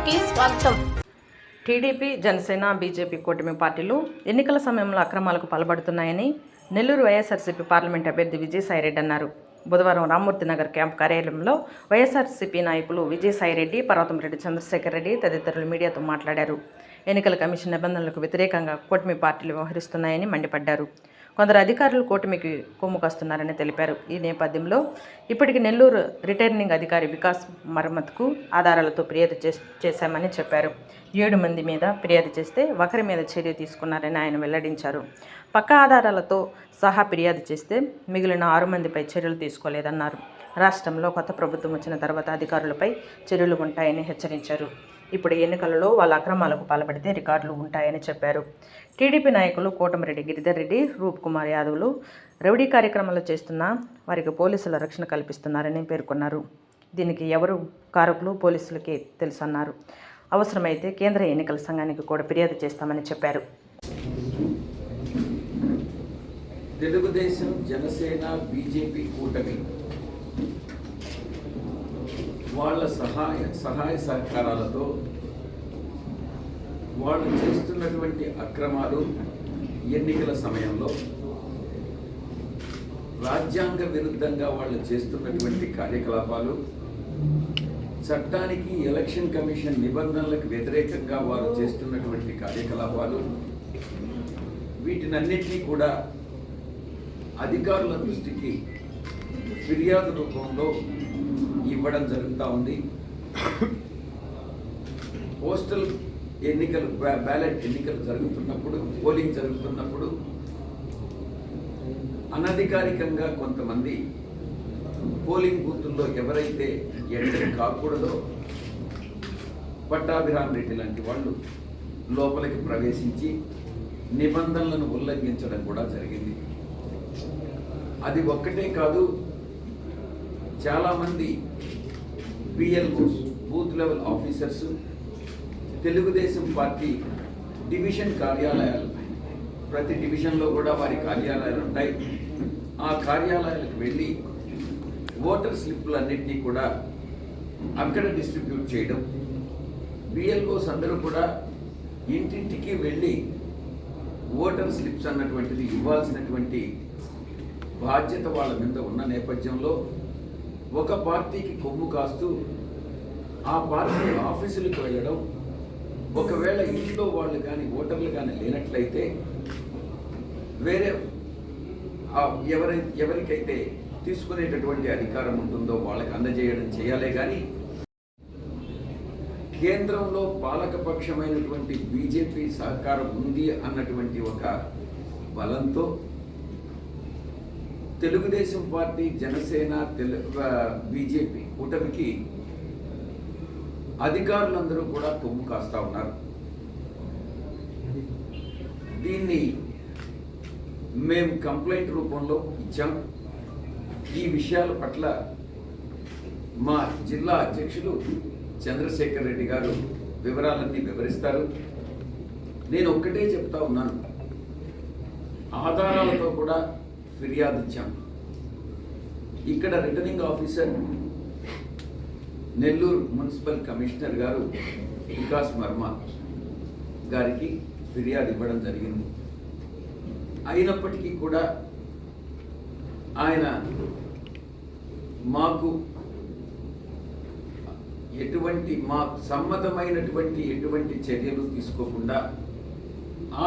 న్యూస్కి స్వాగతం. TDP, Janasena, BJP కూటమి పార్టీలు ఎన్నికల సమయంలో అక్రమాలకు పాల్పడుతున్నాయని నెల్లూరు వైఎస్ఆర్సీపీ పార్లమెంట్ అభ్యర్థి విజయసాయిరెడ్డి అన్నారు. బుధవారం రామ్మూర్తి నగర్ క్యాంపు కార్యాలయంలో వైఎస్ఆర్సీపీ నాయకులు విజయసాయిరెడ్డి, పర్వతంరెడ్డి చంద్రశేఖర్ రెడ్డి తదితరులు మీడియాతో మాట్లాడారు. ఎన్నికల కమిషన్ నిబంధనలకు వ్యతిరేకంగా కూటమి పార్టీలు వ్యవహరిస్తున్నాయని మండిపడ్డారు. కొందరు అధికారులు కూటమికి కొమ్ము కాస్తున్నారని తెలిపారు. ఈ నేపథ్యంలో ఇప్పటికి నెల్లూరు రిటర్నింగ్ అధికారి వికాస్ మరమ్మత్కు ఆధారాలతో ఫిర్యాదు చేశామని చెప్పారు. 7 మంది మీద ఫిర్యాదు చేస్తే ఒకరి మీద చర్య తీసుకున్నారని ఆయన వెల్లడించారు. పక్కా ఆధారాలతో సహా ఫిర్యాదు చేస్తే మిగిలిన 6 మందిపై చర్యలు తీసుకోలేదన్నారు. రాష్ట్రంలో కొత్త ప్రభుత్వం వచ్చిన తర్వాత అధికారులపై చర్యలు ఉంటాయని హెచ్చరించారు. ఇప్పుడు ఎన్నికలలో వాళ్ళ అక్రమాలకు పాల్పడితే రికార్డులు ఉంటాయని చెప్పారు. టీడీపీ నాయకులు కోటమిరెడ్డి గిరిధర్ రెడ్డి, రూప్ కుమార్ యాదవ్లు రౌడీ కార్యక్రమాలు చేస్తున్నా వారికి పోలీసుల రక్షణ కల్పిస్తున్నారని పేర్కొన్నారు. దీనికి ఎవరు కారకులు పోలీసులకే తెలుసన్నారు. అవసరమైతే కేంద్ర ఎన్నికల సంఘానికి కూడా ఫిర్యాదు చేస్తామని చెప్పారు. తెలుగుదేశం, జనసేన, బీజేపీ కూటమి వాళ్ళ సహాయ సహకారాలతో వాళ్ళు చేస్తున్నటువంటి అక్రమాలు ఎన్నికల సమయంలో రాజ్యాంగ విరుద్ధంగా వాళ్ళు చేస్తున్నటువంటి కార్యకలాపాలు, చట్టానికి, ఎలక్షన్ కమిషన్ నిబంధనలకు వ్యతిరేకంగా వారు చేస్తున్నటువంటి కార్యకలాపాలు, వీటినన్నింటినీ కూడా అధికారుల దృష్టికి ఫిర్యాదు రూపంలో ఇవ్వడం జరుగుతూ ఉంది. పోస్టల్ ఎన్నికలు, బ్యాలెట్ ఎన్నికలు జరుగుతున్నప్పుడు, పోలింగ్ జరుగుతున్నప్పుడు అనధికారికంగా కొంతమంది పోలింగ్ బూతుల్లో ఎవరైతే ఎంటర్ కాకూడదో పట్టాభిరామ్ రెడ్డి లాంటి వాళ్ళు లోపలికి ప్రవేశించి నిబంధనలను ఉల్లంఘించడం కూడా జరిగింది. అది ఒక్కటే కాదు, చాలామంది BLOs, booth level officers, Telugu Desam party division కార్యాలయాలు, ప్రతి డివిజన్లో కూడా వారి కార్యాలయాలు ఉంటాయి. ఆ కార్యాలయాలకు వెళ్ళి ఓటర్ స్లిప్లన్నింటినీ కూడా అక్కడ డిస్ట్రిబ్యూట్ చేయడం, బిఎల్ఓస్ అందరూ కూడా ఇంటింటికి వెళ్ళి ఓటర్ స్లిప్స్ అన్నటువంటిది ఇవ్వాల్సినటువంటి బాధ్యత వాళ్ళ మీద ఉన్న నేపథ్యంలో ఒక పార్టీకి కొమ్ము కాస్తూ ఆ పార్టీ ఆఫీసులకు వెళ్ళడం, ఒకవేళ ఇంట్లో వాళ్ళు కానీ ఓటర్లు కానీ లేనట్లయితే వేరే ఎవరికైతే తీసుకునేటటువంటి అధికారం ఉంటుందో వాళ్ళకి అందజేయడం చేయాలే కానీ కేంద్రంలో పాలకపక్షమైనటువంటి బీజేపీ సహకారం ఉంది అన్నటువంటి ఒక బలంతో తెలుగుదేశం పార్టీ, జనసేన, బీజేపీ కూటమికి అధికారులందరూ కూడా కొమ్ము కాస్తా ఉన్నారు. దీన్ని మేము కంప్లైంట్ రూపంలో ఇచ్చాం. ఈ విషయాల పట్ల మా జిల్లా అధ్యక్షులు చంద్రశేఖర్ రెడ్డి గారు వివరాలన్నీ వివరిస్తారు. నేను ఒక్కటే చెప్తా ఉన్నాను, ఆధారాలతో కూడా ఫిర్యాదు ఇచ్చాం. ఇక్కడ returning officer, Nellore municipal commissioner గారు వికాస్ వర్మ గారికి ఫిర్యాదు ఇవ్వడం జరిగింది. అయినప్పటికీ కూడా ఆయన మాకు మాకు సమ్మతమైనటువంటి ఎటువంటి చర్యలు తీసుకోకుండా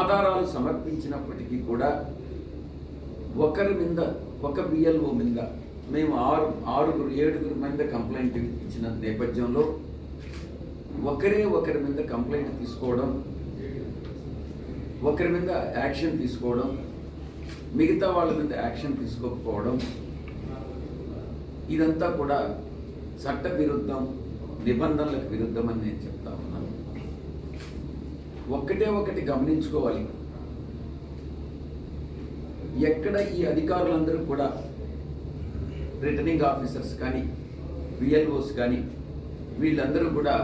ఆధారాలు సమర్పించినప్పటికీ కూడా ఒకరి మీద, ఒక బిఎల్ఓ మీద మేము 7 మంది కంప్లైంట్ ఇచ్చిన నేపథ్యంలో ఒకరి మీద కంప్లైంట్ తీసుకోవడం, ఒకరి మీద యాక్షన్ తీసుకోవడం, మిగతా వాళ్ళ మీద యాక్షన్ తీసుకోకపోవడం, ఇదంతా కూడా చట్ట విరుద్ధం, నిబంధనలకు విరుద్ధం అని నేను చెప్తా ఉన్నాను. ఒకటి గమనించుకోవాలి, ఎక్కడ ఈ అధికారులందరూ కూడా రిటర్నింగ్ ఆఫీసర్స్ కానీ, బిఎల్ఓస్ కానీ, వీళ్ళందరూ కూడా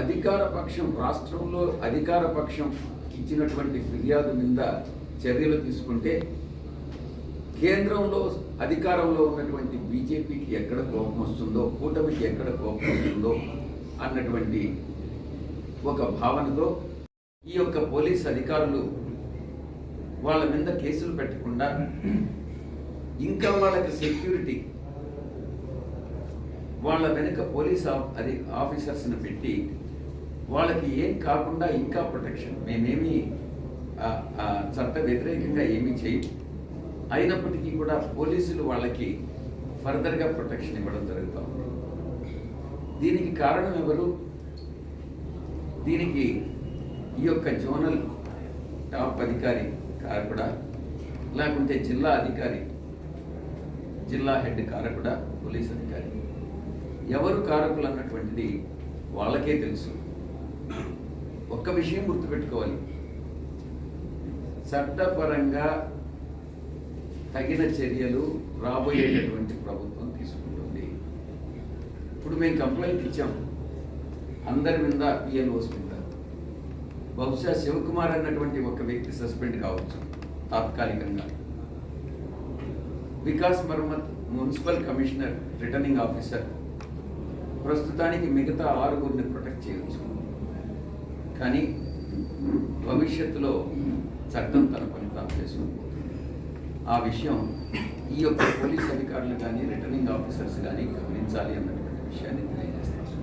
అధికార పక్షం, రాష్ట్రంలో అధికార పక్షం ఇచ్చినటువంటి ఫిర్యాదు మీద చర్యలు తీసుకుంటే కేంద్రంలో అధికారంలో ఉన్నటువంటి బీజేపీకి ఎక్కడ కోపం వస్తుందో, కూటమికి ఎక్కడ కోపం వస్తుందో అన్నటువంటి ఒక భావనతో ఈ యొక్క పోలీస్ అధికారులు వాళ్ళ మీద కేసులు పెట్టకుండా ఇంకా వాళ్ళకి సెక్యూరిటీ, వాళ్ళ వెనుక పోలీస్ ఆఫీసర్స్ని పెట్టి వాళ్ళకి ఏం కాకుండా ఇంకా ప్రొటెక్షన్. మేమేమి చట్ట వ్యతిరేకంగా ఏమీ చేయం, అయినప్పటికీ కూడా పోలీసులు వాళ్ళకి ఫర్దర్గా ప్రొటెక్షన్ ఇవ్వడం జరుగుతూ ఉంది. దీనికి కారణం ఎవరు? దీనికి ఈ యొక్క జోనల్ టాప్ అధికారి కారకుడా, లేకుంటే జిల్లా అధికారి, జిల్లా హెడ్ కారకుడా, పోలీస్ అధికారి, ఎవరు కారకులు అన్నటువంటిది వాళ్ళకే తెలుసు. ఒక్క విషయం గుర్తుపెట్టుకోవాలి, చట్టపరంగా తగిన చర్యలు రాబోయేటటువంటి ప్రభుత్వం తీసుకుంటుంది. ఇప్పుడు మేము కంప్లైంట్ ఇచ్చాం అందరి మీద, పిఎల్ఓస్ మీద. బహుశా శివకుమార్ అన్నటువంటి ఒక వ్యక్తి సస్పెండ్ కావచ్చు తాత్కాలికంగా. Vikas Marmat municipal commissioner, returning officer, ప్రస్తుతానికి మిగతా 6గురిని ప్రొటెక్ట్ చేయవచ్చు. కానీ భవిష్యత్తులో చట్టం తన పని తాను చేసుకుంటుంది. ఆ విషయం ఈ యొక్క పోలీస్ అధికారులు కానీ రిటర్నింగ్ ఆఫీసర్స్ కానీ గమనించాలి అన్నటువంటి విషయాన్ని తెలియజేస్తాను.